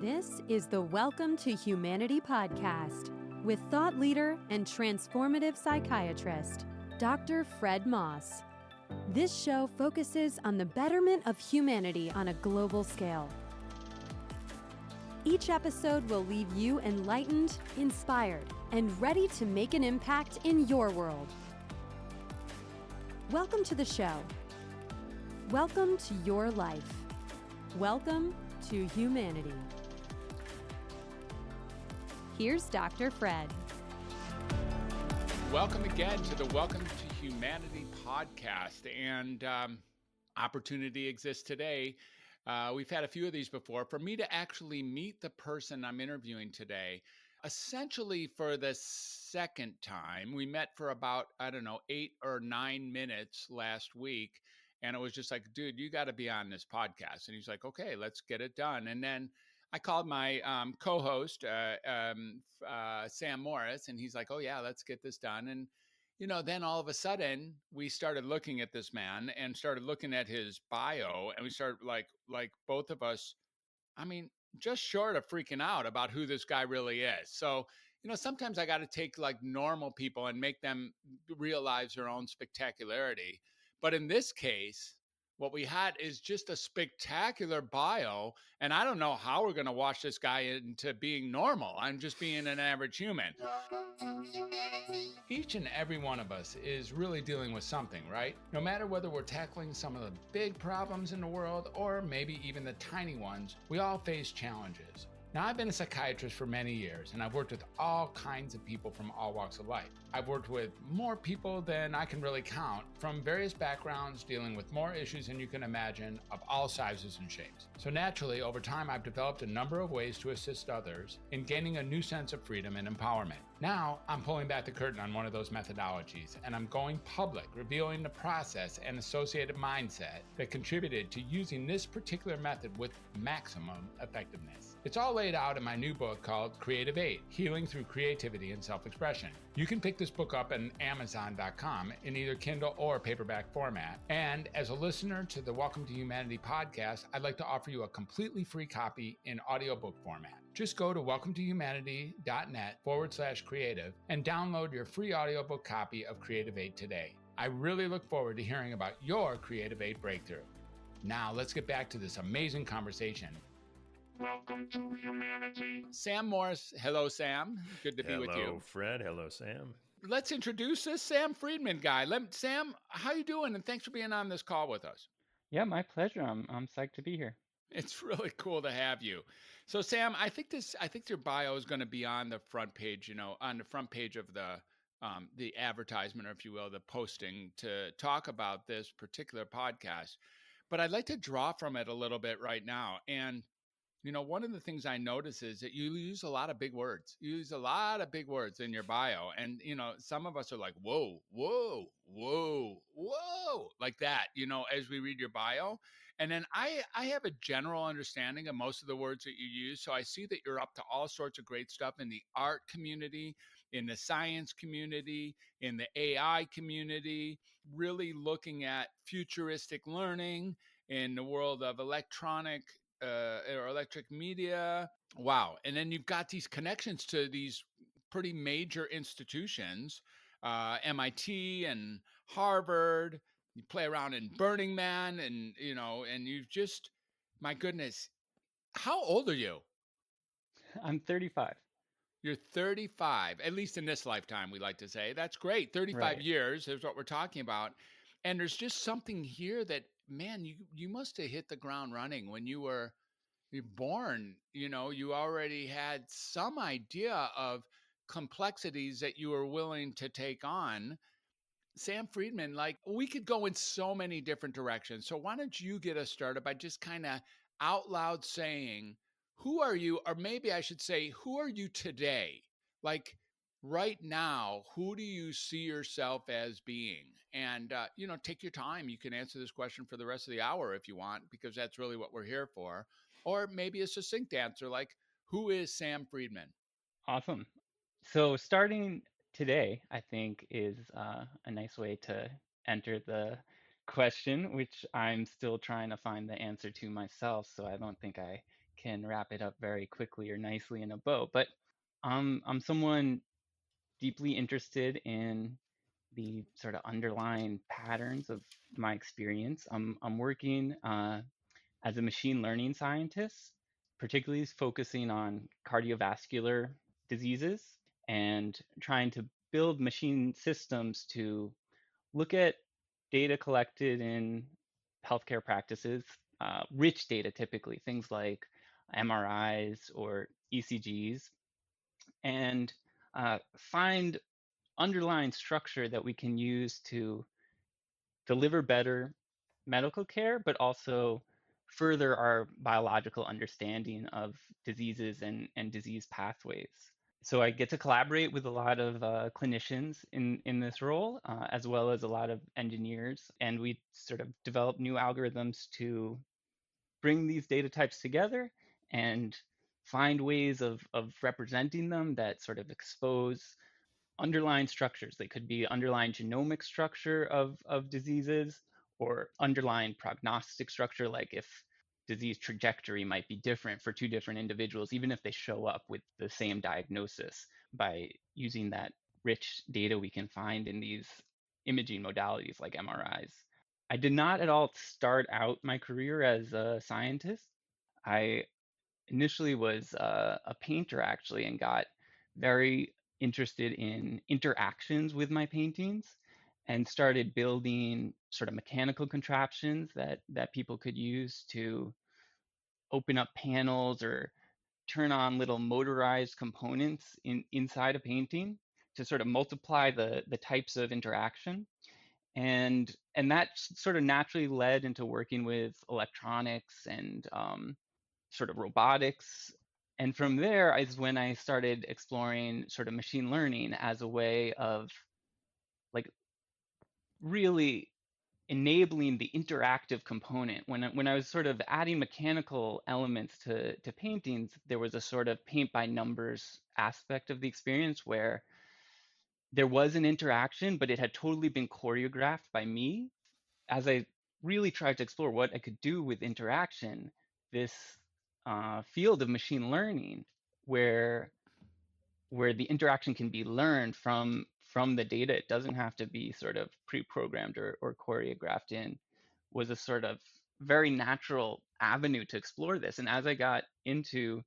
This is the Welcome to Humanity podcast with thought leader and transformative psychiatrist, Dr. Fred Moss. This show focuses on the betterment of humanity on a global scale. Each episode will leave you enlightened, inspired, and ready to make an impact in your world. Welcome to the show. Welcome to your life. Welcome to humanity. Here's Dr. Fred. Welcome again to the Welcome to Humanity podcast, and opportunity exists today. We've had a few of these before for me to actually meet the person I'm interviewing today. Essentially for the second time. We met for about, 8 or 9 minutes last week. And it was just like, dude, you got to be on this podcast. And he's like, okay, let's get it done. And then I called my co-host, Sam Morris, and he's like, oh yeah, let's get this done. And, then all of a sudden we started looking at this man and started looking at his bio, and we started like both of us, just short of freaking out about who this guy really is. So, sometimes I got to take like normal people and make them realize their own spectacularity. But in this case, what we had is just a spectacular bio, and I don't know how we're going to wash this guy into being normal. I'm just being an average human. Each and every one of us is really dealing with something, right? No matter whether we're tackling some of the big problems in the world or maybe even the tiny ones, we all face challenges. Now, I've been a psychiatrist for many years, and I've worked with all kinds of people from all walks of life. I've worked with more people than I can really count, from various backgrounds, dealing with more issues than you can imagine, of all sizes and shapes. So naturally, over time, I've developed a number of ways to assist others in gaining a new sense of freedom and empowerment. Now, I'm pulling back the curtain on one of those methodologies, and I'm going public, revealing the process and associated mindset that contributed to using this particular method with maximum effectiveness. It's all laid out in my new book called Creative Aid, Healing Through Creativity and Self-Expression. You can pick this book up on Amazon.com in either Kindle or paperback format. And as a listener to the Welcome to Humanity podcast, I'd like to offer you a completely free copy in audiobook format. Just go to welcometohumanity.net/creative and download your free audiobook copy of Creative Aid today. I really look forward to hearing about your Creative Aid breakthrough. Now let's get back to this amazing conversation. Welcome to Humanity. Sam Morris. Hello, Sam. Good to be with you. Hello, Fred. Hello, Sam. Let's introduce this Sam Friedman guy. Sam, how you doing? And thanks for being on this call with us. Yeah, my pleasure. I'm psyched to be here. It's really cool to have you. So, Sam, I think your bio is going to be on the front page. On the front page of the advertisement, or if you will, the posting to talk about this particular podcast. But I'd like to draw from it a little bit right now. And one of the things I notice is that you use a lot of big words. You use a lot of big words in your bio. And, some of us are like, whoa, whoa, whoa, whoa, like that, as we read your bio. And then I have a general understanding of most of the words that you use. So I see that you're up to all sorts of great stuff in the art community, in the science community, in the AI community, really looking at futuristic learning in the world of electronic or electric media. Wow. And then you've got these connections to these pretty major institutions, MIT and Harvard. You play around in Burning Man, and, and you've just, my goodness, how old are you? I'm 35. You're 35, at least in this lifetime, we like to say. That's great. 35 Right. years is what we're talking about. And there's just something here that, man, you must have hit the ground running when you're born. You already had some idea of complexities that you were willing to take on. Sam Friedman, like, we could go in so many different directions. So why don't you get us started by just kind of out loud saying, who are you? Or maybe I should say, who are you today? Like, right now, who do you see yourself as being? And, take your time. You can answer this question for the rest of the hour if you want, because that's really what we're here for. Or maybe a succinct answer, like, who is Sam Friedman? Awesome. So starting today, I think, is a nice way to enter the question, which I'm still trying to find the answer to myself. So I don't think I can wrap it up very quickly or nicely in a bow. But I'm someone deeply interested in the sort of underlying patterns of my experience. I'm working as a machine learning scientist, particularly focusing on cardiovascular diseases and trying to build machine systems to look at data collected in healthcare practices, rich data typically, things like MRIs or ECGs, and find underlying structure that we can use to deliver better medical care, but also further our biological understanding of diseases and disease pathways. So I get to collaborate with a lot of clinicians in this role, as well as a lot of engineers, and we sort of develop new algorithms to bring these data types together and find ways of representing them that sort of expose underlying structures. They could be underlying genomic structure of diseases or underlying prognostic structure, like if disease trajectory might be different for two different individuals, even if they show up with the same diagnosis, by using that rich data we can find in these imaging modalities like MRIs. I did not at all start out my career as a scientist. I initially was a painter actually and got very interested in interactions with my paintings and started building sort of mechanical contraptions that people could use to open up panels or turn on little motorized components inside a painting to sort of multiply the types of interaction. And that sort of naturally led into working with electronics and sort of robotics. And from there is when I started exploring sort of machine learning as a way of like really enabling the interactive component. When I was sort of adding mechanical elements to paintings, there was a sort of paint by numbers aspect of the experience where there was an interaction, but it had totally been choreographed by me. As I really tried to explore what I could do with interaction, this field of machine learning, where the interaction can be learned from the data, it doesn't have to be sort of pre-programmed or choreographed in, was a sort of very natural avenue to explore this. And as I got into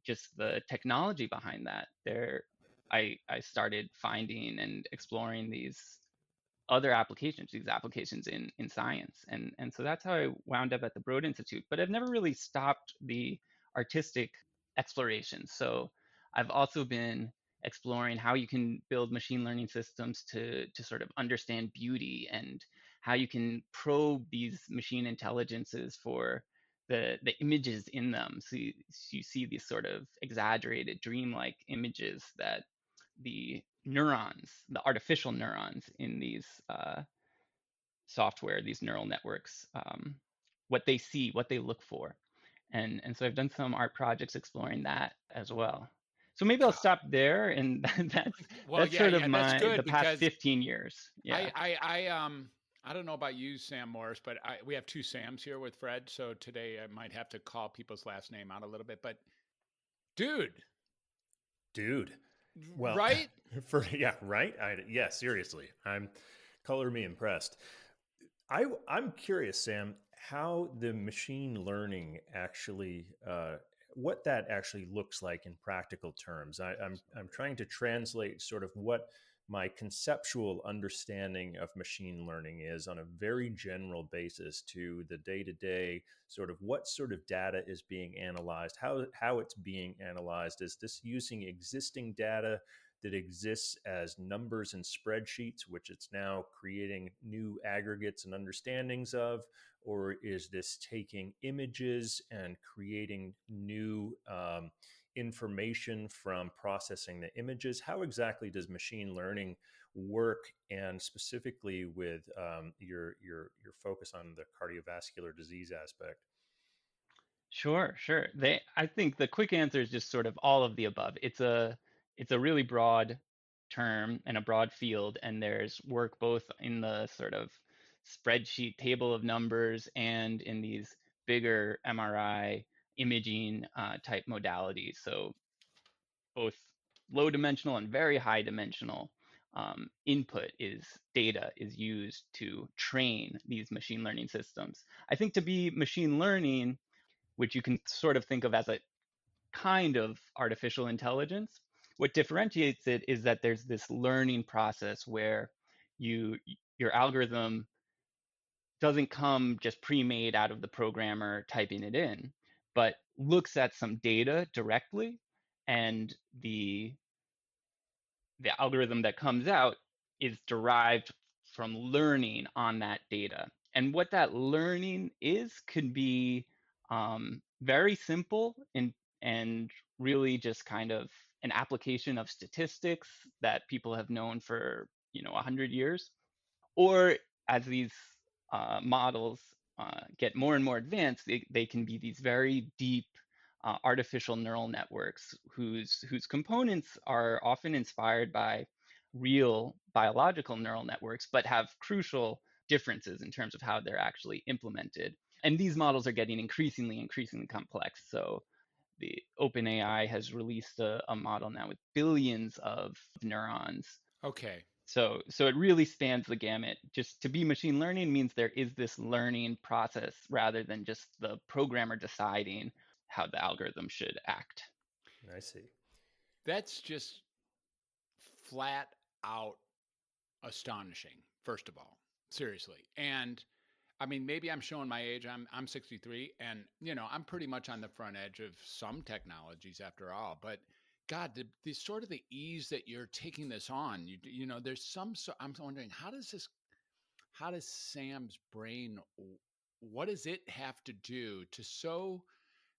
just the technology behind that, I started finding and exploring these other applications, these applications in science. And so that's how I wound up at the Broad Institute. But I've never really stopped the artistic exploration. So I've also been exploring how you can build machine learning systems to sort of understand beauty and how you can probe these machine intelligences for the images in them. So you see these sort of exaggerated dreamlike images that the neurons, the artificial neurons in these software, these neural networks, what they see, what they look for. And so I've done some art projects exploring that as well. So maybe I'll stop there, and Well, that's yeah, sort of yeah, that's the good past because 15 years. Yeah. I don't know about you, Sam Morris, but we have two Sams here with Fred, so today I might have to call people's last name out a little bit. But dude, Dude. Well, right? yeah, right. Yeah, seriously, I'm color me impressed. I'm curious, Sam, how the machine learning actually, what that actually looks like in practical terms. I'm trying to translate sort of what my conceptual understanding of machine learning is on a very general basis to the day to day sort of what sort of data is being analyzed, how it's being analyzed. Is this using existing data that exists as numbers and spreadsheets, which it's now creating new aggregates and understandings of? Or is this taking images and creating new information from processing the images? How exactly does machine learning work, and specifically with your focus on the cardiovascular disease aspect? Sure, sure. I think the quick answer is just sort of all of the above. It's a really broad term and a broad field, and there's work both in the sort of spreadsheet table of numbers and in these bigger MRI imaging type modalities. So both low dimensional and very high dimensional input data is used to train these machine learning systems. I think to be machine learning, which you can sort of think of as a kind of artificial intelligence, what differentiates it is that there's this learning process where your algorithm doesn't come just pre-made out of the programmer typing it in, but looks at some data directly, and the algorithm that comes out is derived from learning on that data. And what that learning is could be very simple and really just kind of an application of statistics that people have known for 100 years, or as these models get more and more advanced, they can be these very deep artificial neural networks whose components are often inspired by real biological neural networks, but have crucial differences in terms of how they're actually implemented. And these models are getting increasingly complex. So the OpenAI has released a model now with billions of neurons. Okay. So it really spans the gamut. Just to be machine learning means there is this learning process rather than just the programmer deciding how the algorithm should act. I see. That's just flat out astonishing, first of all. Seriously. And I mean, maybe I'm showing my age. I'm 63, and I'm pretty much on the front edge of some technologies after all. But God, the sort of the ease that you're taking this on, there's I'm wondering, how does Sam's brain, what does it have to do to so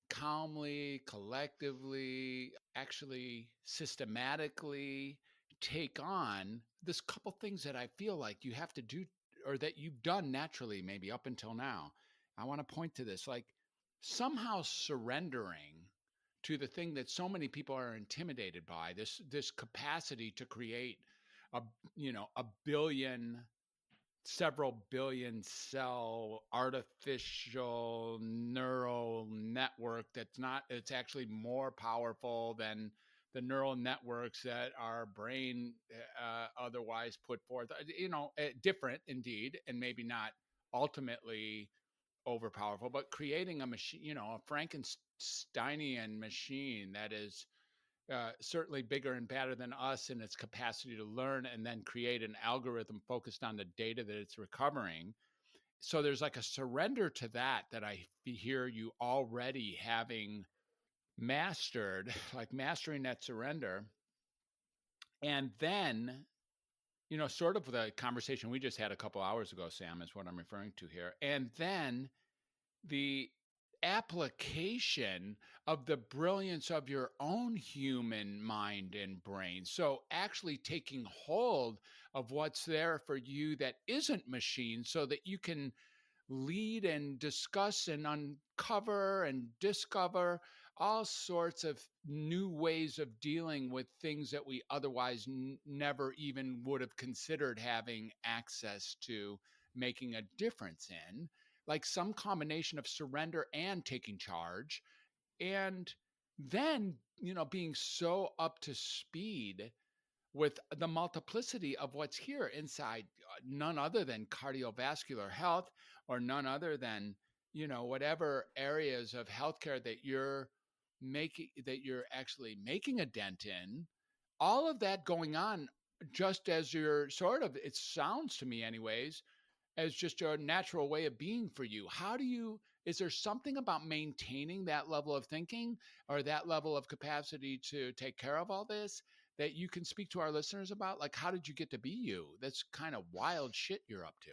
calmly, collectively, actually systematically take on this couple things that I feel like you have to do, or that you've done naturally, maybe up until now. I want to point to this, like somehow surrendering to the thing that so many people are intimidated by, this capacity to create a a billion, several billion cell artificial neural network it's actually more powerful than the neural networks that our brain otherwise put forth, different indeed, and maybe not ultimately overpowerful, but creating a machine, a Frankensteinian machine that is certainly bigger and badder than us in its capacity to learn and then create an algorithm focused on the data that it's recovering. So there's like a surrender to that I hear you already having mastered, like mastering that surrender. And then, sort of the conversation we just had a couple hours ago, Sam, is what I'm referring to here. And then the application of the brilliance of your own human mind and brain. So actually taking hold of what's there for you that isn't machine, so that you can lead and discuss and uncover and discover all sorts of new ways of dealing with things that we otherwise never even would have considered having access to, making a difference in, like some combination of surrender and taking charge. And then, being so up to speed with the multiplicity of what's here inside, none other than cardiovascular health, or none other than, whatever areas of healthcare that you're actually making a dent in, all of that going on, just as you're sort of, it sounds to me anyways, as just a natural way of being for you. Is there something about maintaining that level of thinking or that level of capacity to take care of all this that you can speak to our listeners about? Like, how did you get to be you? That's kind of wild shit you're up to.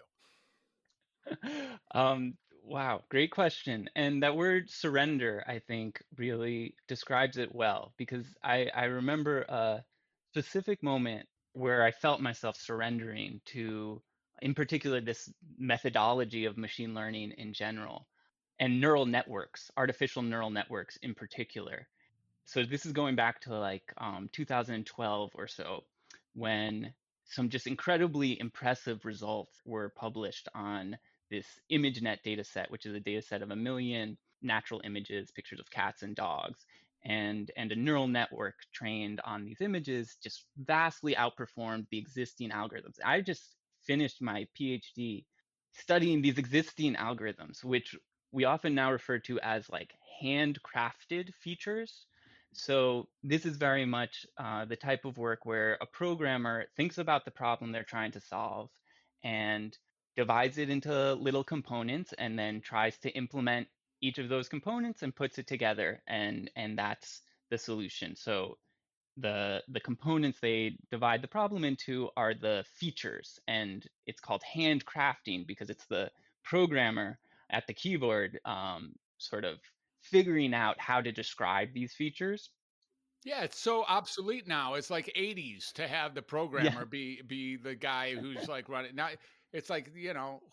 Wow, great question. And that word surrender, I think, really describes it well, because I remember a specific moment where I felt myself surrendering to, in particular, this methodology of machine learning in general, and neural networks, artificial neural networks in particular. So this is going back to like 2012 or so, when some just incredibly impressive results were published on this ImageNet data set, which is a data set of 1 million natural images, pictures of cats and dogs, and a neural network trained on these images just vastly outperformed the existing algorithms. I just finished my PhD studying these existing algorithms, which we often now refer to as like handcrafted features. So this is very much the type of work where a programmer thinks about the problem they're trying to solve and divides it into little components and then tries to implement each of those components and puts it together, and that's the solution. So the components they divide the problem into are the features, and it's called handcrafting because it's the programmer at the keyboard sort of figuring out how to describe these features. Yeah, it's so obsolete now. It's like 80s to have the Yeah, programmer be the guy who's like running. Now it's like,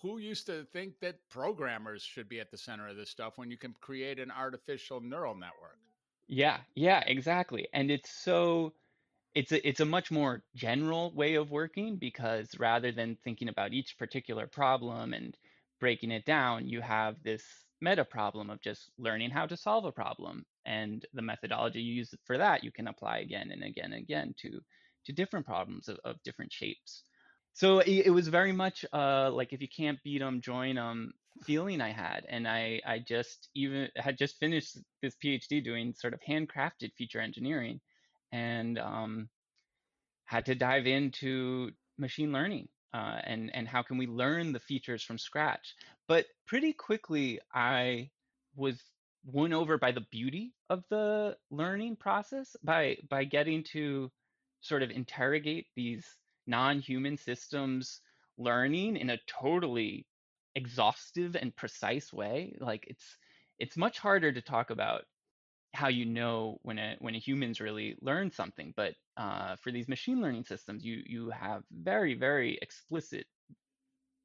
who used to think that programmers should be at the center of this stuff when you can create an artificial neural network? yeah, exactly. And it's a much more general way of working because rather than thinking about each particular problem and breaking it down, you have this meta problem of just learning how to solve a problem. And the methodology you use for that, you can apply again and again and again to different problems of different shapes. So it was very much like if you can't beat them, join them feeling I had. And I just even had just finished this PhD doing sort of handcrafted feature engineering, and had to dive into machine learning and how can we learn the features from scratch. But pretty quickly, I was won over by the beauty of the learning process by getting to sort of interrogate these non-human systems learning in a totally exhaustive and precise way. Like it's much harder to talk about how you know when a human's really learned something. But for these machine learning systems, you have very, very explicit,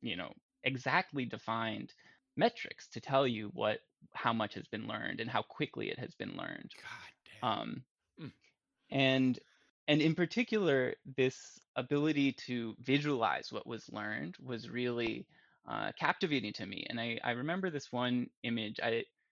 you know, exactly defined metrics to tell you how much has been learned and how quickly it has been learned. God Um, damn. Mm. and in particular, this ability to visualize what was learned was really captivating to me. And I remember this one image.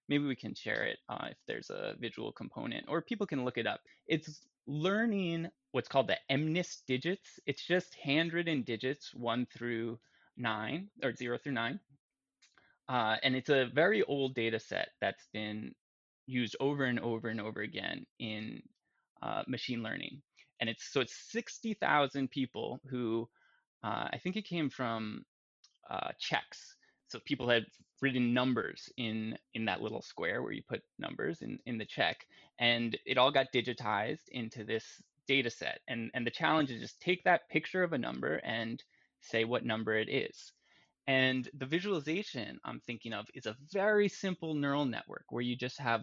Maybe we can share it if there's a visual component, or people can look it up. It's learning what's called the MNIST digits. It's just handwritten digits 1 through 9, or 0 through 9. And it's a very old data set that's been used over and over and over again in machine learning. And it's 60,000 people who I think it came from checks. So people had written numbers in that little square where you put numbers in the check, and it all got digitized into this data set. And the challenge is just take that picture of a number and say what number it is. And the visualization I'm thinking of is a very simple neural network where you just have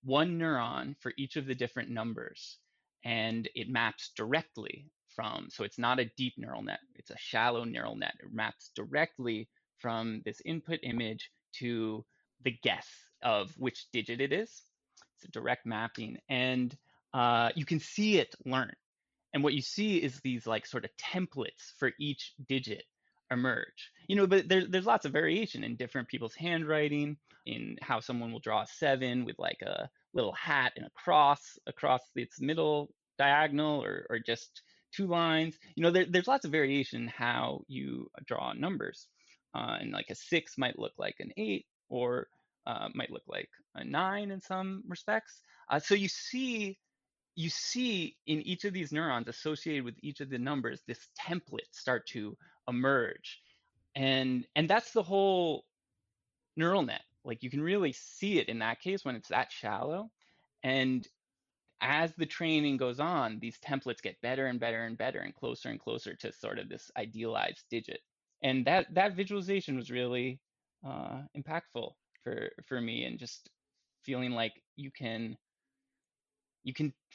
one neuron for each of the different numbers, and it maps directly from, so it's not a deep neural net, it's a shallow neural net. It maps directly from this input image to the guess of which digit it is. It's a direct mapping, and you can see it learn. And what you see is these like sort of templates for each digit emerge. But there's lots of variation in different people's handwriting, in how someone will draw a 7 with like a little hat and a cross across its middle diagonal, or just 2 lines. There's lots of variation in how you draw numbers. And like a 6 might look like an 8, or might look like a 9 in some respects. So you see in each of these neurons associated with each of the numbers this template start to emerge, and that's the whole neural net. Like you can really see it in that case when it's that shallow. And as the training goes on, these templates get better and better and better and closer to sort of this idealized digit. And that visualization was really impactful for me, and just feeling like you can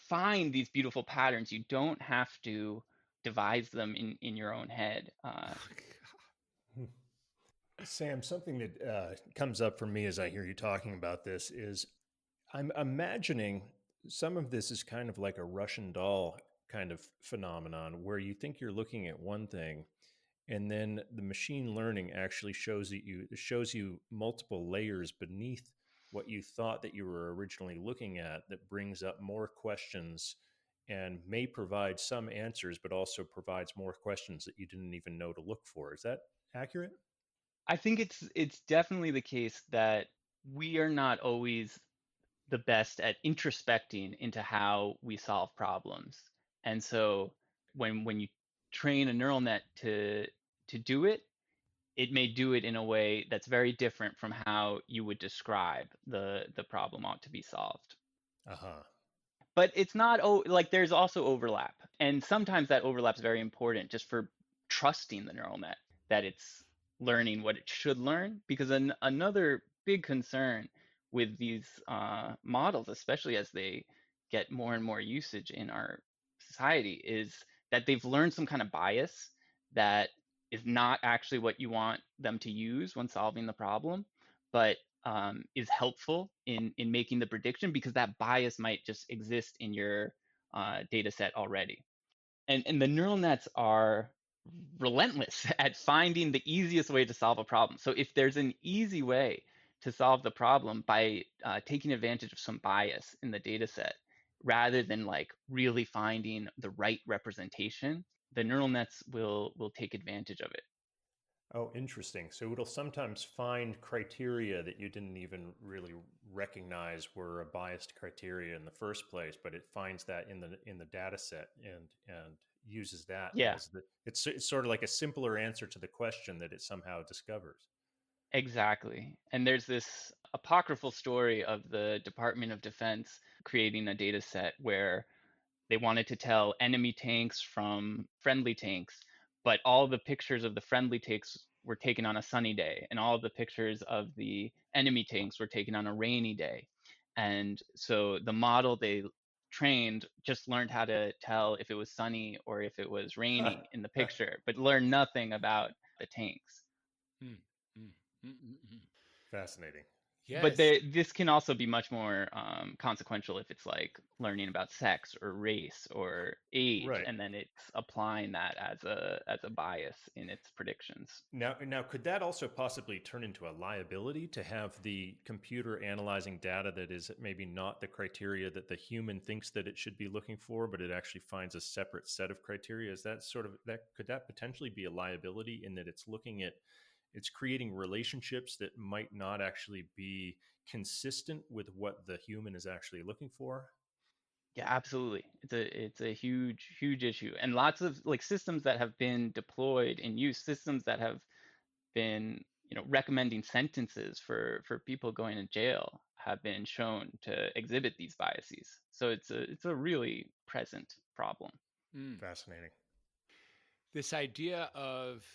find these beautiful patterns. You don't have to devise them in your own head. Hmm. Sam, something that comes up for me as I hear you talking about this is I'm imagining some of this is kind of like a Russian doll kind of phenomenon where you think you're looking at one thing, and then the machine learning actually shows you multiple layers beneath what you thought that you were originally looking at that brings up more questions and may provide some answers, but also provides more questions that you didn't even know to look for. Is that accurate? I think it's definitely the case that we are not always the best at introspecting into how we solve problems. And so when you train a neural net to do it, it may do it in a way that's very different from how you would describe the problem ought to be solved. Uh huh. But it's not like there's also overlap, and sometimes that overlap's very important just for trusting the neural net that it's learning what it should learn. Because another big concern with these models, especially as they get more and more usage in our society, is that they've learned some kind of bias that is not actually what you want them to use when solving the problem, but is helpful in making the prediction, because that bias might just exist in your data set already. And the neural nets are relentless at finding the easiest way to solve a problem. So if there's an easy way to solve the problem by taking advantage of some bias in the data set, rather than like really finding the right representation, the neural nets will take advantage of it. Oh, interesting. So it'll sometimes find criteria that you didn't even really recognize were a biased criteria in the first place, but it finds that in the data set and uses that Yeah, as it's sort of like a simpler answer to the question that it somehow discovers. exactly. And there's this apocryphal story of the Department of Defense creating a data set where they wanted to tell enemy tanks from friendly tanks, but all the pictures of the friendly tanks were taken on a sunny day, and all of the pictures of the enemy tanks were taken on a rainy day. And so the model they trained just learned how to tell if it was sunny or if it was rainy in the picture, but learned nothing about the tanks. Mm, mm, mm, mm, mm. Fascinating. But Yes. this can also be much more consequential if it's like learning about sex or race or age, Right. and then it's applying that as a bias in its predictions. Now, could that also possibly turn into a liability to have the computer analyzing data that is maybe not the criteria that the human thinks that it should be looking for, but it actually finds a separate set of criteria? Is that sort of that could that potentially be a liability in that it's creating relationships that might not actually be consistent with what the human is actually looking for? Yeah, absolutely. It's a huge issue, and lots of like systems that have been deployed and used, systems that have been recommending sentences for people going to jail, have been shown to exhibit these biases. So it's a really present problem. Mm. Fascinating. This idea of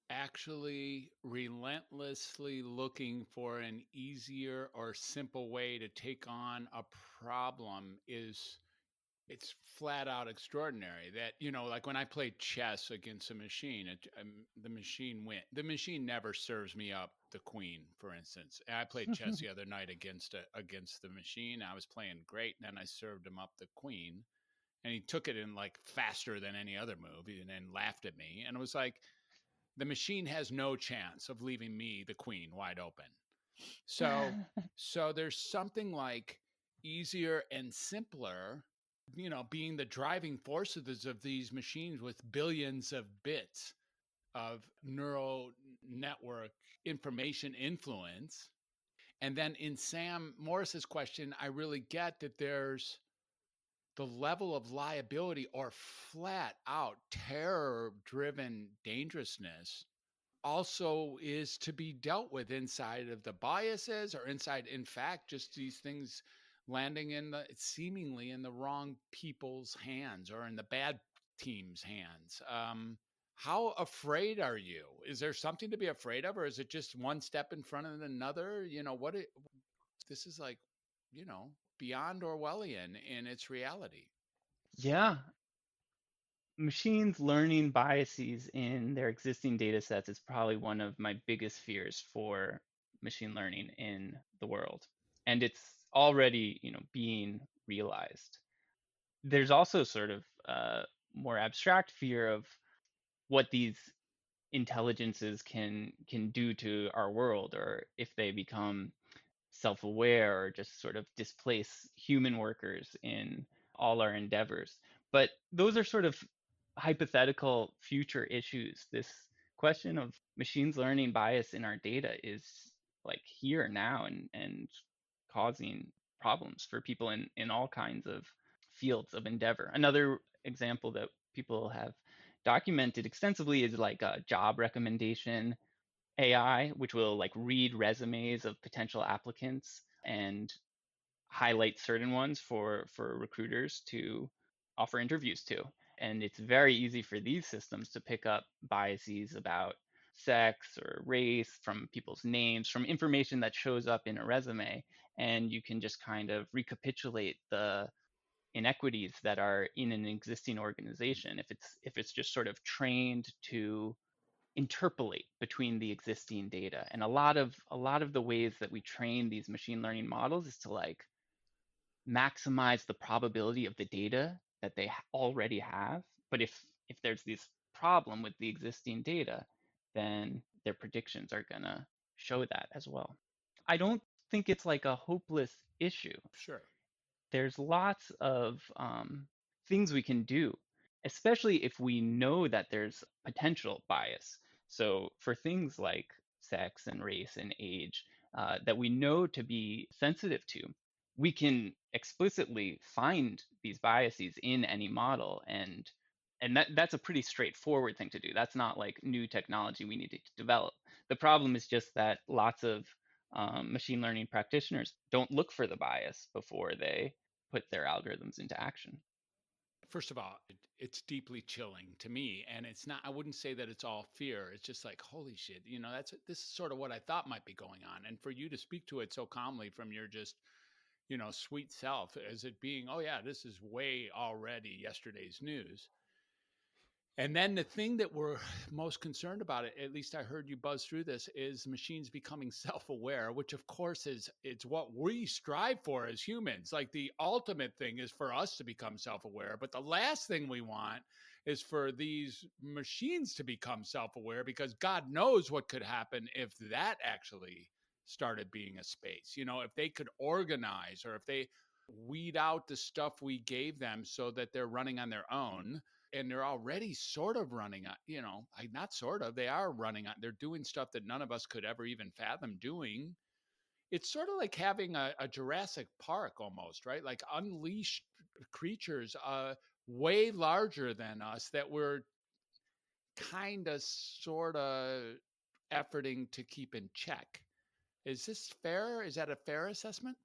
actually relentlessly looking for an easier or simple way to take on a problem is it's flat out extraordinary that like when I play chess against a machine, the machine win. The machine never serves me up the queen, for instance. And I played chess the other night against the machine. I was playing great, and then I served him up the queen, and he took it in like faster than any other move, and then laughed at me. And it was like the machine has no chance of leaving me the queen wide open. So so there's something like easier and simpler, being the driving forces of these machines with billions of bits of neural network information influence. And then in Sam Morris's question, I really get that there's the level of liability or flat out terror driven dangerousness also is to be dealt with inside of the biases or inside, in fact, just these things landing in the seemingly in the wrong people's hands or in the bad team's hands. How afraid are you? Is there something to be afraid of, or is it just one step in front of another? This is like, beyond Orwellian in its reality. Yeah, machines learning biases in their existing data sets is probably one of my biggest fears for machine learning in the world. And it's already, being realized. There's also sort of more abstract fear of what these intelligences can do to our world, or if they become self-aware or just sort of displace human workers in all our endeavors. But those are sort of hypothetical future issues. This question of machines learning bias in our data is like here now and causing problems for people in all kinds of fields of endeavor. Another example that people have documented extensively is like a job recommendation AI, which will like read resumes of potential applicants and highlight certain ones for recruiters to offer interviews to. And it's very easy for these systems to pick up biases about sex or race from people's names, from information that shows up in a resume. And you can just kind of recapitulate the inequities that are in an existing organization if it's just sort of trained to interpolate between the existing data. And a lot of the ways that we train these machine learning models is to like maximize the probability of the data that they already have. But if there's this problem with the existing data, then their predictions are gonna show that as well. I don't think it's like a hopeless issue. Sure. There's lots of things we can do, especially if we know that there's potential bias. So for things like sex and race and age that we know to be sensitive to, we can explicitly find these biases in any model, and that's a pretty straightforward thing to do. That's not like new technology we need to develop. The problem is just that lots of machine learning practitioners don't look for the bias before they put their algorithms into action. First of all, it's deeply chilling to me, and it's not. I wouldn't say that it's all fear. It's just like, holy shit, this is sort of what I thought might be going on, and for you to speak to it so calmly from your just sweet self, as it being, oh yeah, this is way already yesterday's news. And then the thing that we're most concerned about, it, at least I heard you buzz through this, is machines becoming self-aware, which of course it's what we strive for as humans. Like the ultimate thing is for us to become self-aware, but the last thing we want is for these machines to become self-aware, because God knows what could happen if that actually started being a space. If they could organize, or if they weed out the stuff we gave them so that they're running on their own, and they're already sort of running on, not sort of, they are running on, they're doing stuff that none of us could ever even fathom doing. It's sort of like having a Jurassic Park almost, right? Like unleashed creatures way larger than us that we're kind of sort of efforting to keep in check. Is this fair? Is that a fair assessment?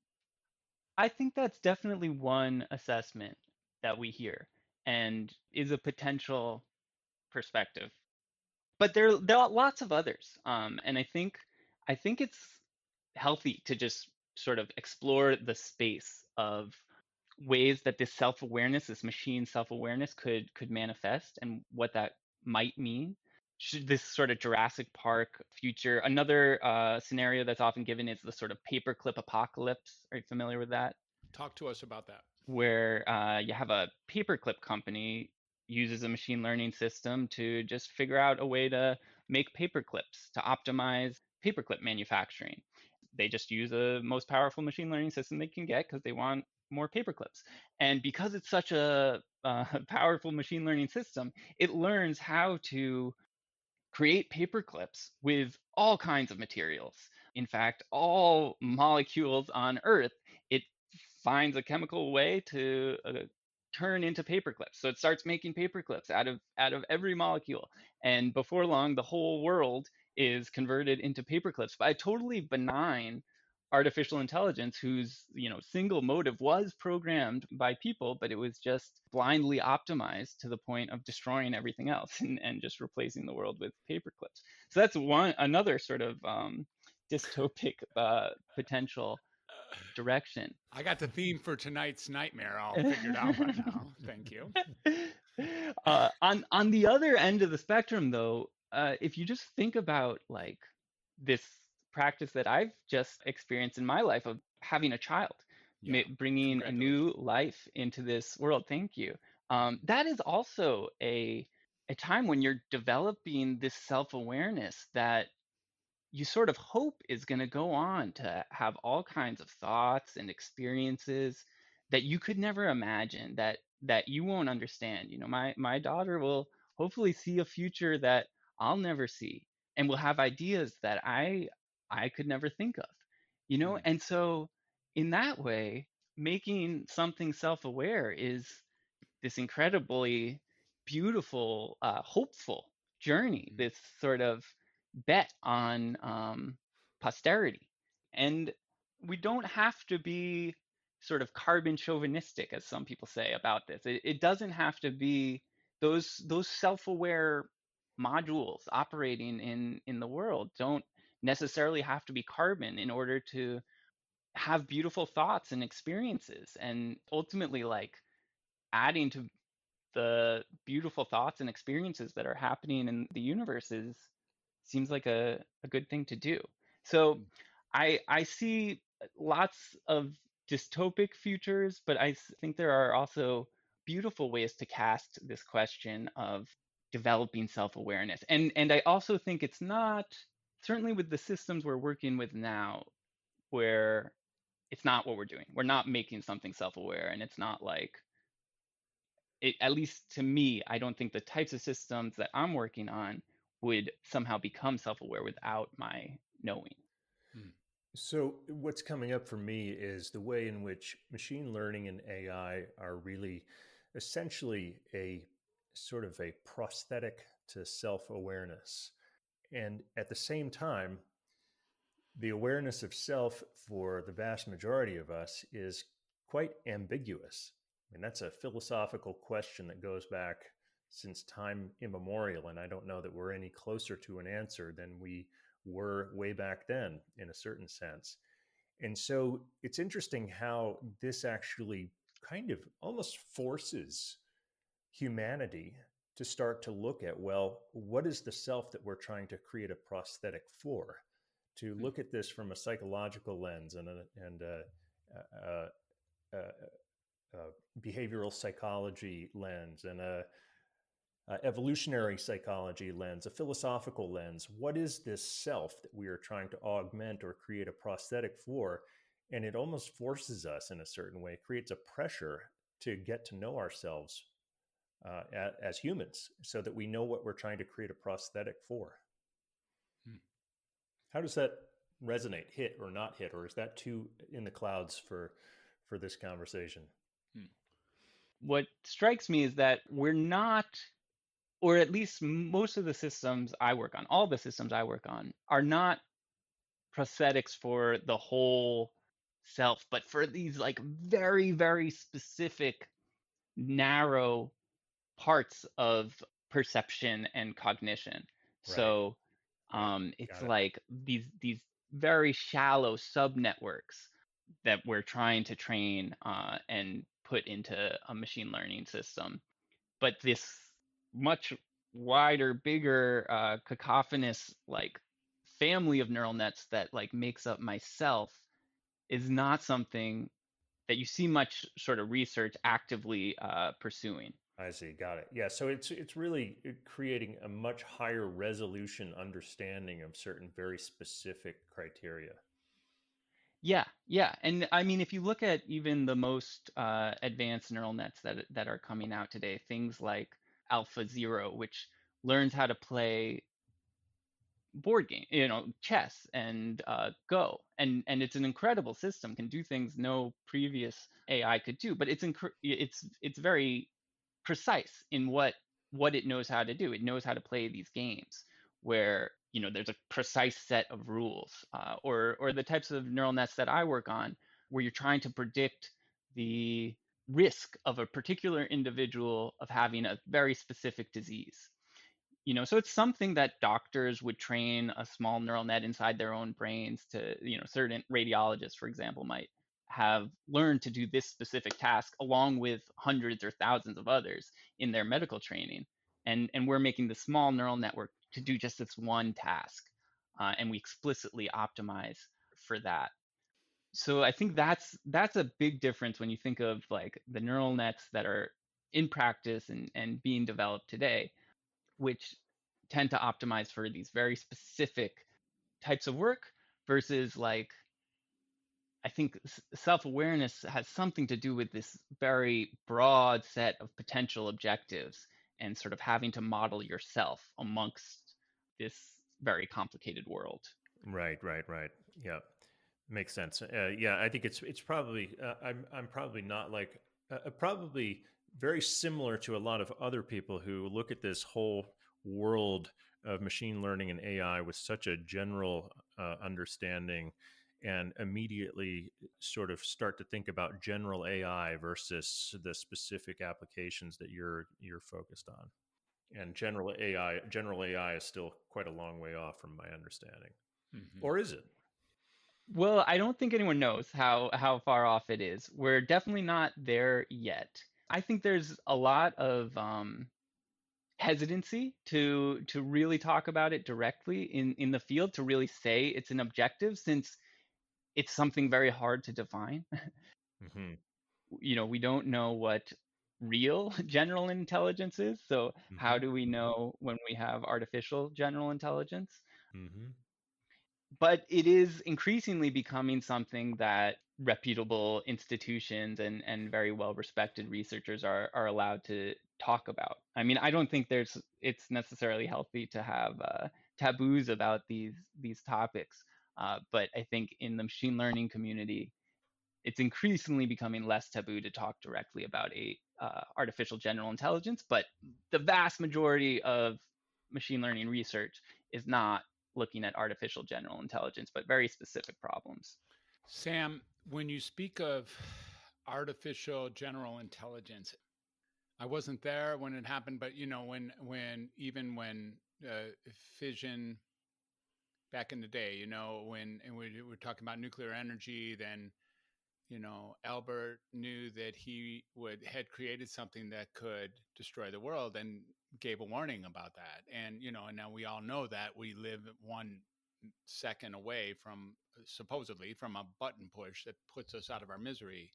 I think that's definitely one assessment that we hear and is a potential perspective. But there are lots of others. And I think it's healthy to just sort of explore the space of ways that this self-awareness, this machine self-awareness could manifest and what that might mean. Should this sort of Jurassic Park future, another scenario that's often given is the sort of paperclip apocalypse. Are you familiar with that? Talk to us about that. Where you have a paperclip company uses a machine learning system to just figure out a way to make paperclips, to optimize paperclip manufacturing. They just use the most powerful machine learning system they can get because they want more paperclips. And because it's such a powerful machine learning system, it learns how to create paper clips with all kinds of materials. In fact, all molecules on Earth, it finds a chemical way to turn into paper clips. So it starts making paper clips out of every molecule. And before long, the whole world is converted into paper clips by a totally benign artificial intelligence whose single motive was programmed by people, but it was just blindly optimized to the point of destroying everything else and just replacing the world with paper clips. So that's another sort of dystopic potential direction. I got the theme for tonight's nightmare all figured out by now. Thank you. On the other end of the spectrum, though, if you just think about like this practice that I've just experienced in my life of having a child, Yeah. bringing a new life into this world. Thank you. That is also a time when you're developing this self-awareness that you sort of hope is going to go on to have all kinds of thoughts and experiences that you could never imagine, that you won't understand. My daughter will hopefully see a future that I'll never see, and will have ideas that I could never think of. Mm, And so in that way, making something self-aware is this incredibly beautiful, hopeful journey, mm, this sort of bet on posterity. And we don't have to be sort of carbon chauvinistic, as some people say about this. It doesn't have to be those self-aware modules operating in the world don't necessarily have to be carbon in order to have beautiful thoughts and experiences, and ultimately like adding to the beautiful thoughts and experiences that are happening in the universe seems like a good thing to do. So mm, I see lots of dystopic futures, but think there are also beautiful ways to cast this question of developing self-awareness. And I also think it's not, certainly with the systems we're working with now, where it's not what we're doing. We're not making something self-aware, and it's not like it, at least to me, I don't think the types of systems that I'm working on would somehow become self-aware without my knowing. mm, So, what's coming up for me is the way in which machine learning and AI are really essentially a sort of a prosthetic to self awareness. And at the same time, the awareness of self for the vast majority of us is quite ambiguous. I mean, that's a philosophical question that goes back since time immemorial. And I don't know that we're any closer to an answer than we were way back then, in a certain sense. And so it's interesting how this actually kind of almost forces humanity to start to look at, well, what is the self that we're trying to create a prosthetic for? To mm, look at this from a psychological lens and a behavioral psychology lens and a evolutionary psychology lens, a philosophical lens. What is this self that we are trying to augment or create a prosthetic for? And it almost forces us in a certain way, creates a pressure to get to know ourselves as humans so that we know what we're trying to create a prosthetic for. mm, How does that resonate, hit or not hit, or is that too in the clouds for this conversation? mm, What strikes me is that we're not, or at least most of the systems I work on, all the systems I work on, are not prosthetics for the whole self, but for these like very, very specific, narrow parts of perception and cognition. Right. So Yeah. it's Got it. like these very shallow subnetworks that we're trying to train and put into a machine learning system. But this much wider, bigger, cacophonous like family of neural nets that like makes up myself is not something that you see much sort of research actively pursuing. I see. Got it. Yeah. So it's really creating a much higher resolution understanding of certain very specific criteria. Yeah, yeah. And I mean, if you look at even the most advanced neural nets that are coming out today, things like Alpha Zero, which learns how to play board game, chess and Go, and it's an incredible system, can do things no previous AI could do, but it's very precise in what it knows how to do. It knows how to play these games where there's a precise set of rules, or the types of neural nets that I work on, where you're trying to predict the risk of a particular individual of having a very specific disease. So it's something that doctors would train a small neural net inside their own brains to, certain radiologists, for example, might have learned to do this specific task along with hundreds or thousands of others in their medical training. And we're making the small neural network to do just this one task. And we explicitly optimize for that. So I think that's a big difference when you think of like the neural nets that are in practice and being developed today, which tend to optimize for these very specific types of work versus like I think self-awareness has something to do with this very broad set of potential objectives and sort of having to model yourself amongst this very complicated world. Right. Yeah, makes sense. Yeah, I think it's probably I'm probably not like probably very similar to a lot of other people who look at this whole world of machine learning and AI with such a general understanding, and immediately sort of start to think about general AI versus the specific applications that you're focused on. And general AI is still quite a long way off from my understanding. Hmm. Or is it? Well, I don't think anyone knows how far off it is. We're definitely not there yet. I think there's a lot of hesitancy to really talk about it directly in the field, to really say it's an objective, since it's something very hard to define. Hmm. We don't know what real general intelligence is. So how Hmm. do we know when we have artificial general intelligence? Hmm. But it is increasingly becoming something that reputable institutions and very well respected researchers are allowed to talk about. I mean, I don't think it's necessarily healthy to have taboos about these topics, but I think in the machine learning community, it's increasingly becoming less taboo to talk directly about a artificial general intelligence. But the vast majority of machine learning research is not looking at artificial general intelligence, but very specific problems. Sam, when you speak of artificial general intelligence, I wasn't there when it happened, but when even when fission back in the day, when and we were talking about nuclear energy, then Albert knew that he would had created something that could destroy the world and gave a warning about that. And now we all know that we live 1 second away from supposedly from a button push that puts us out of our misery.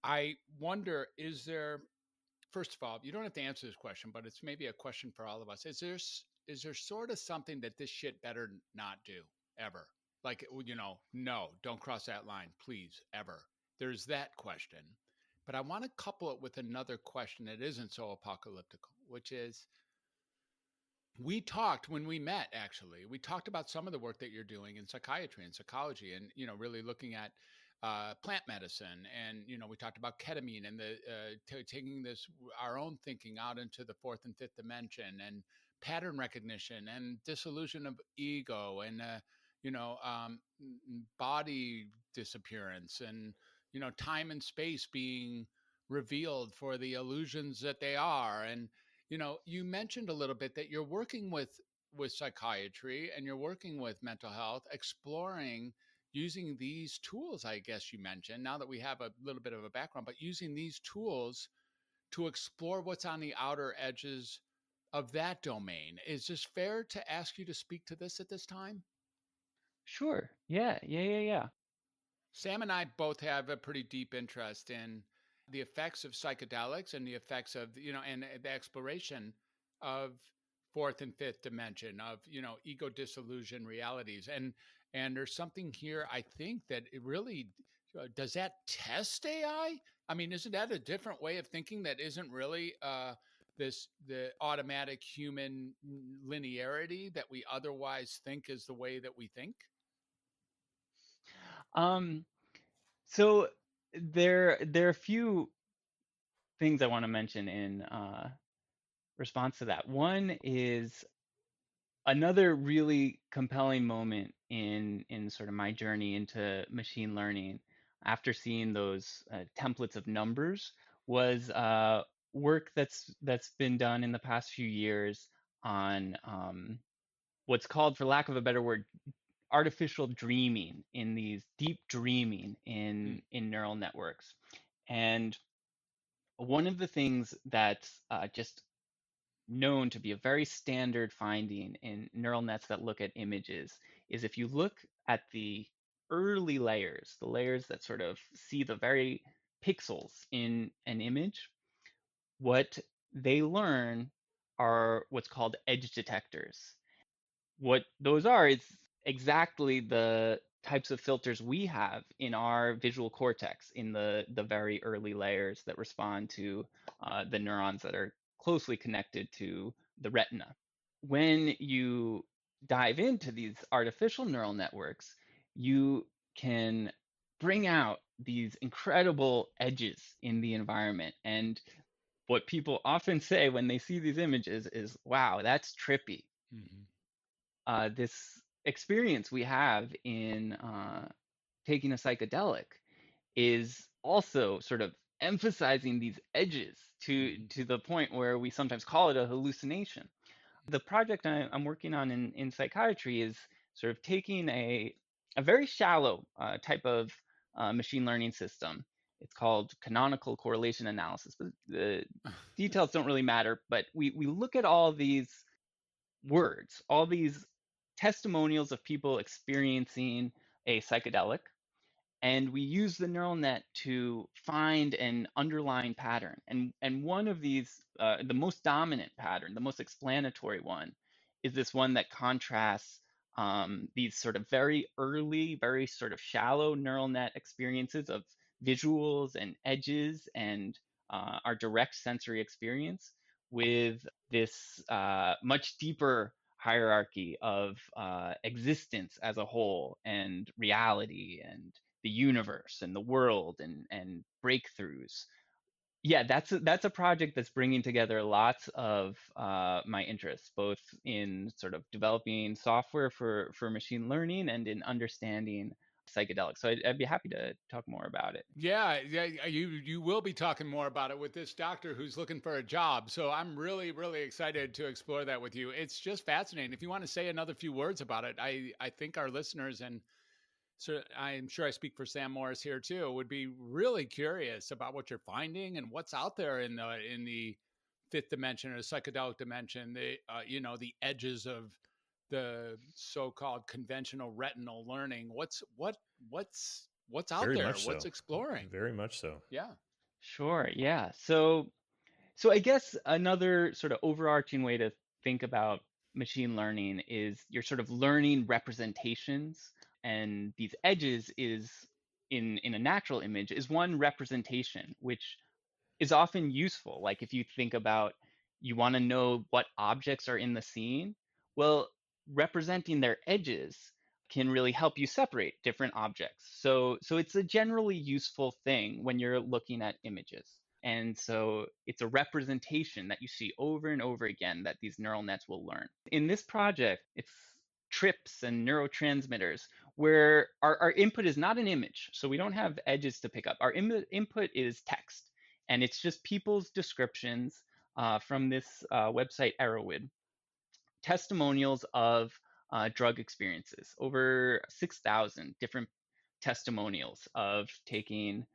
I wonder, is there, first of all, you don't have to answer this question, but it's maybe a question for all of us. Is there sort of something that this shit better not do ever? Like, no, don't cross that line, please, ever. There's that question. But I want to couple it with another question that isn't so apocalyptic, which is, we talked when we met, actually we talked about some of the work that you're doing in psychiatry and psychology, and really looking at plant medicine, and we talked about ketamine and the taking this our own thinking out into the fourth and fifth dimension, and pattern recognition and dissolution of ego, and body disappearance, and time and space being revealed for the illusions that they are. And you mentioned a little bit that you're working with psychiatry, and you're working with mental health, exploring using these tools, I guess you mentioned, now that we have a little bit of a background, but using these tools to explore what's on the outer edges of that domain. Is this fair to ask you to speak to this at this time? Sure. Yeah. Sam and I both have a pretty deep interest in the effects of psychedelics, and the effects of, and the exploration of fourth and fifth dimension, of, ego disillusion realities. And there's something here, I think, that it really does that test AI? I mean, isn't that a different way of thinking that isn't really the automatic human linearity that we otherwise think is the way that we think? Um, so there are a few things I want to mention in response to that. One is another really compelling moment in sort of my journey into machine learning, after seeing those templates of numbers, was work that's been done in the past few years on what's called, for lack of a better word, artificial dreaming, in these deep dreaming Mm. in neural networks. And one of the things that's just known to be a very standard finding in neural nets that look at images is, if you look at the early layers, the layers that sort of see the very pixels in an image, what they learn are what's called edge detectors. What those are is exactly the types of filters we have in our visual cortex in the very early layers that respond to the neurons that are closely connected to the retina. When you dive into these artificial neural networks, you can bring out these incredible edges in the environment. And what people often say when they see these images is, wow, that's trippy. This experience we have in taking a psychedelic is also sort of emphasizing these edges to the point where we sometimes call it a hallucination. The project I'm working on in psychiatry is sort of taking a very shallow type of machine learning system. It's called canonical correlation analysis, but the details don't really matter. But we look at all these words, all these testimonials of people experiencing a psychedelic, and we use the neural net to find an underlying pattern. And one of these, the most dominant pattern, the most explanatory one, is this one that contrasts these sort of very early, very sort of shallow neural net experiences of visuals and edges and our direct sensory experience with this much deeper hierarchy of existence as a whole and reality and the universe and the world and breakthroughs. Yeah, that's a project that's bringing together lots of my interests, both in sort of developing software for machine learning and in understanding psychedelics. So I'd be happy to talk more about it. Yeah, you will be talking more about it with this doctor who's looking for a job. So I'm really excited to explore that with you. It's just fascinating. If you want to say another few words about it, I think our listeners, and so I'm sure I speak for Sam Morris here too, would be really curious about what you're finding and what's out there in the fifth dimension or the psychedelic dimension. The the edges of the so-called conventional retinal learning. What's out Very there? much What's so. exploring? Very much so. Yeah. Sure, yeah. So I guess another sort of overarching way to think about machine learning is you're sort of learning representations, and these edges is in a natural image is one representation, which is often useful. Like if you think about, you want to know what objects are in the scene, well, representing their edges can really help you separate different objects. So it's a generally useful thing when you're looking at images. And so it's a representation that you see over and over again that these neural nets will learn. In this project, it's trips and neurotransmitters where our input is not an image. So we don't have edges to pick up. Our input is text, and it's just people's descriptions from this website, Arrowwood, testimonials of drug experiences, over 6,000 different testimonials of taking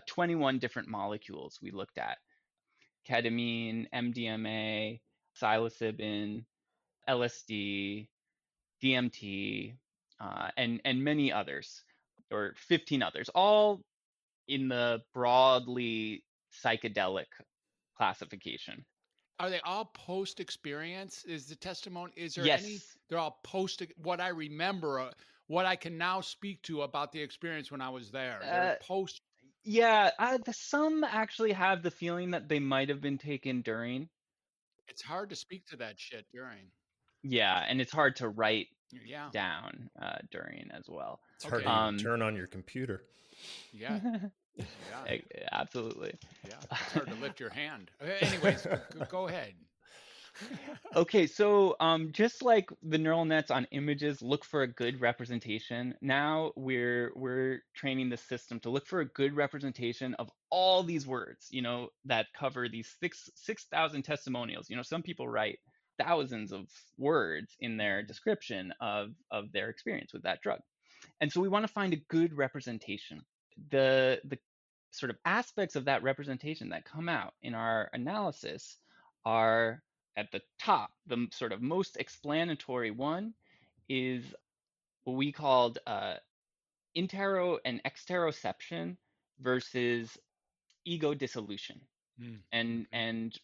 21 different molecules we looked at: ketamine, MDMA, psilocybin, LSD, DMT, and many others, or 15 others, all in the broadly psychedelic classification. Are they all post experience? Is the testimony, is there any, Yes. they're all post what I remember, what I can now speak to about the experience when I was there. They're Uh, post. yeah, some actually have the feeling that they might have been taken during. It's hard to speak to that shit during. Yeah, and it's hard to write Yeah. down during as well. It's hard Okay. to even turn on your computer. Yeah. Yeah. Absolutely. Yeah. It's hard to lift your hand. Anyways, go ahead. Okay, so just like the neural nets on images look for a good representation, now we're training the system to look for a good representation of all these words, that cover these 6,000 testimonials. Some people write thousands of words in their description of their experience with that drug. And so we want to find a good representation. The sort of aspects of that representation that come out in our analysis are, at the top, the sort of most explanatory one is what we called intero and exteroception versus ego dissolution. Mm, And okay.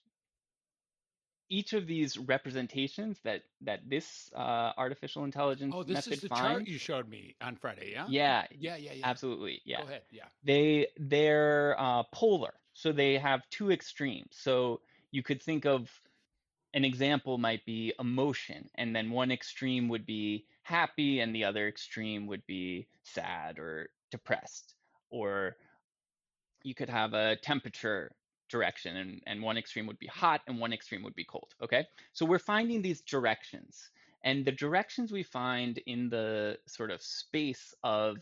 each of these representations that this artificial intelligence Oh, this is method the chart finds, you showed me on Friday, yeah? yeah, Yeah. absolutely, yeah. Go ahead. Yeah. They're polar, so they have two extremes. So you could think of an example might be emotion, and then one extreme would be happy, and the other extreme would be sad or depressed. Or you could have a temperature direction, and one extreme would be hot and one extreme would be cold. Okay, so we're finding these directions, and the directions we find in the sort of space of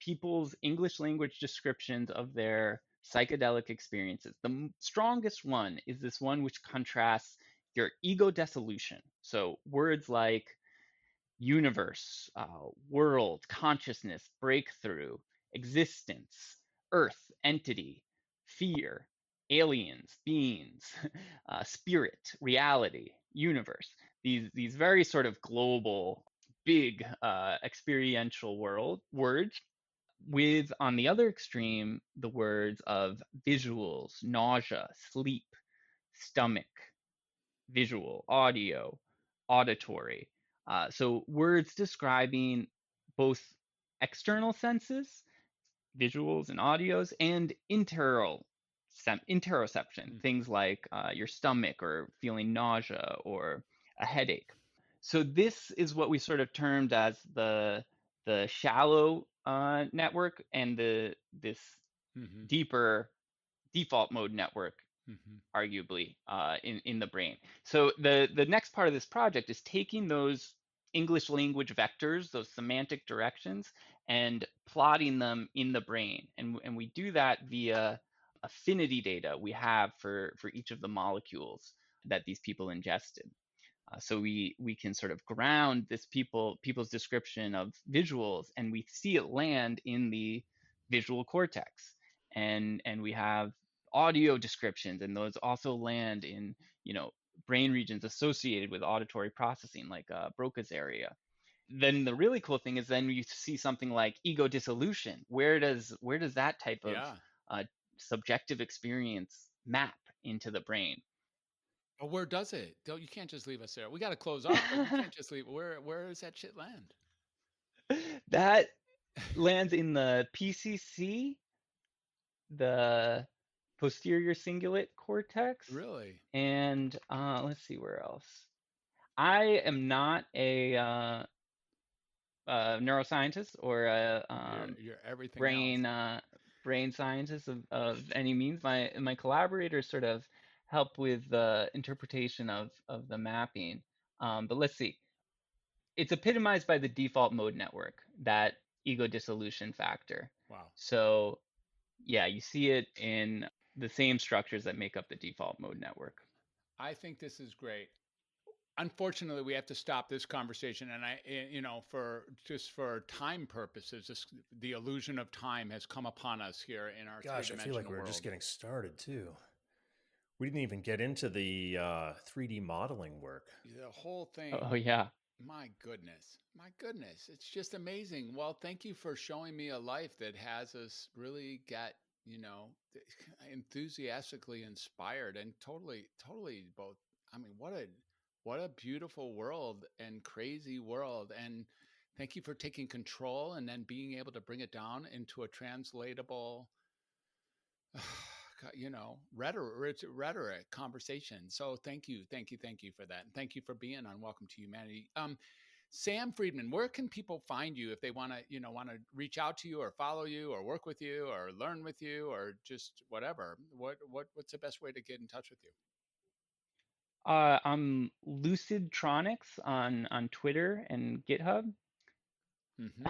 people's English language descriptions of their psychedelic experiences. The strongest one is this one which contrasts your ego dissolution. So words like universe, world, consciousness, breakthrough, existence, earth, entity, fear, aliens, beings, spirit, reality, universe. These very sort of global, big experiential words with, on the other extreme, the words of visuals, nausea, sleep, stomach, visual, audio, auditory. So words describing both external senses, visuals and audios, and interoception, things like your stomach or feeling nausea or a headache. So this is what we sort of termed as the shallow network and this Mm-hmm. deeper default mode network, Mm-hmm. arguably, in the brain. So the next part of this project is taking those English language vectors, those semantic directions, and plotting them in the brain. And we do that via affinity data we have for each of the molecules that these people ingested. So we can sort of ground this people's description of visuals, and we see it land in the visual cortex, and we have audio descriptions, and those also land in brain regions associated with auditory processing, like Broca's area. Then the really cool thing is then you see something like ego dissolution. Where does that type of Yeah. subjective experience map into the brain? But where does it? Don't You can't just leave us there. We got to close up, but you can't just leave. Where does that shit land? That lands in the PCC, the posterior cingulate cortex, Really? and let's see where else. I am not a neuroscientist or a You're everything else. brain brain scientist of any means. My collaborators sort of help with the interpretation of the mapping. But let's see. It's epitomized by the default mode network, that ego dissolution factor. Wow. So yeah, you see it in the same structures that make up the default mode network. I think this is great. Unfortunately, we have to stop this conversation, and for time purposes, the illusion of time has come upon us here in our Gosh, I feel like we're world. just getting started too. We didn't even get into the 3D modeling work. The whole thing. Oh yeah. My goodness, it's just amazing. Well, thank you for showing me a life that has us really get, enthusiastically inspired and totally both. I mean, what a beautiful world and crazy world. And thank you for taking control and then being able to bring it down into a translatable rhetoric conversation. So thank you for that, and thank you for being on Welcome to Humanity. Sam Friedman, where can people find you if they want to reach out to you or follow you or work with you or learn with you or just whatever? What's the best way to get in touch with you? I'm Lucidtronics on Twitter and GitHub. Mm-hmm.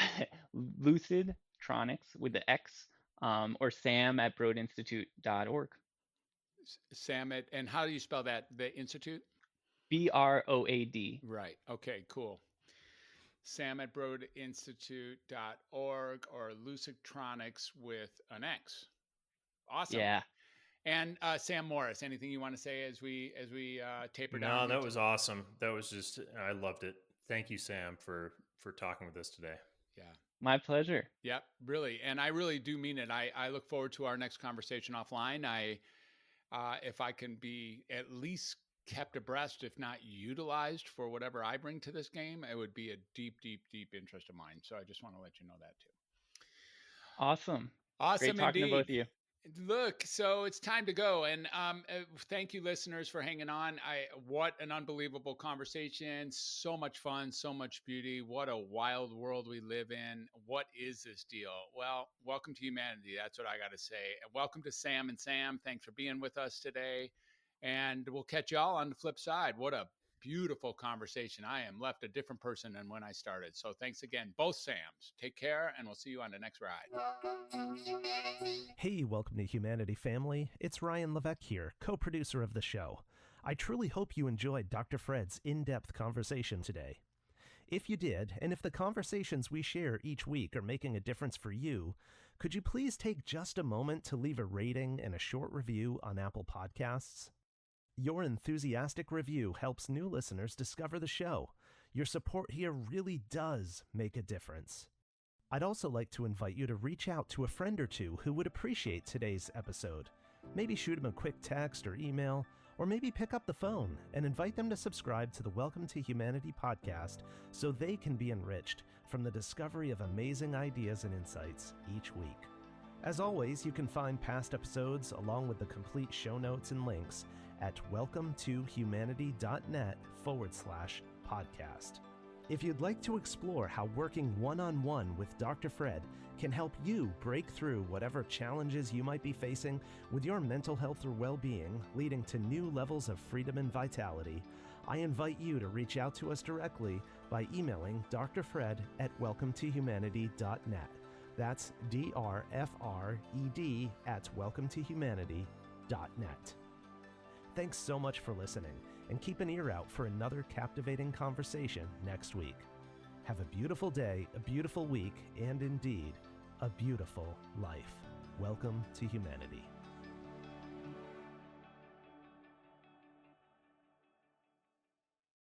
Lucidtronics with the X, or sam@broadinstitute.org. Sam and how do you spell that? The institute? BROAD. Right. Okay, cool. sam@broadinstitute.org or Lucidtronics with an X. Awesome. Yeah. And Sam Morris, anything you want to say as we taper down? No, that was awesome. That was just, I loved it. Thank you, Sam, for talking with us today. Yeah. My pleasure. Yep, really. And I really do mean it. I look forward to our next conversation offline. If I can be at least kept abreast, if not utilized for whatever I bring to this game, it would be a deep, deep, deep interest of mine. So I just want to let you know that too. Awesome. Great Awesome talking to both indeed. of you. Look, so it's time to go, and thank you, listeners, for hanging on. What an unbelievable conversation! So much fun, so much beauty. What a wild world we live in. What is this deal? Well, welcome to humanity. That's what I got to say. And welcome to Sam and Sam. Thanks for being with us today, and we'll catch y'all on the flip side. What a beautiful conversation. I am left a different person than when I started. So thanks again, both Sams. Take care, and we'll see you on the next ride. Hey, welcome to Humanity Family. It's Ryan Levesque here, co-producer of the show. I truly hope you enjoyed Dr. Fred's in-depth conversation today. If you did, and if the conversations we share each week are making a difference for you, could you please take just a moment to leave a rating and a short review on Apple Podcasts? Your enthusiastic review helps new listeners discover the show. Your support here really does make a difference. I'd also like to invite you to reach out to a friend or two who would appreciate today's episode. Maybe shoot them a quick text or email, or maybe pick up the phone and invite them to subscribe to the Welcome to Humanity podcast so they can be enriched from the discovery of amazing ideas and insights each week. As always, you can find past episodes along with the complete show notes and links at welcometohumanity.net/podcast. If you'd like to explore how working one-on-one with Dr. Fred can help you break through whatever challenges you might be facing with your mental health or well-being, leading to new levels of freedom and vitality, I invite you to reach out to us directly by emailing drfred@welcometohumanity.net. That's drfred@welcometohumanity.net. Thanks so much for listening, and keep an ear out for another captivating conversation next week. Have a beautiful day, a beautiful week, and indeed, a beautiful life. Welcome to humanity.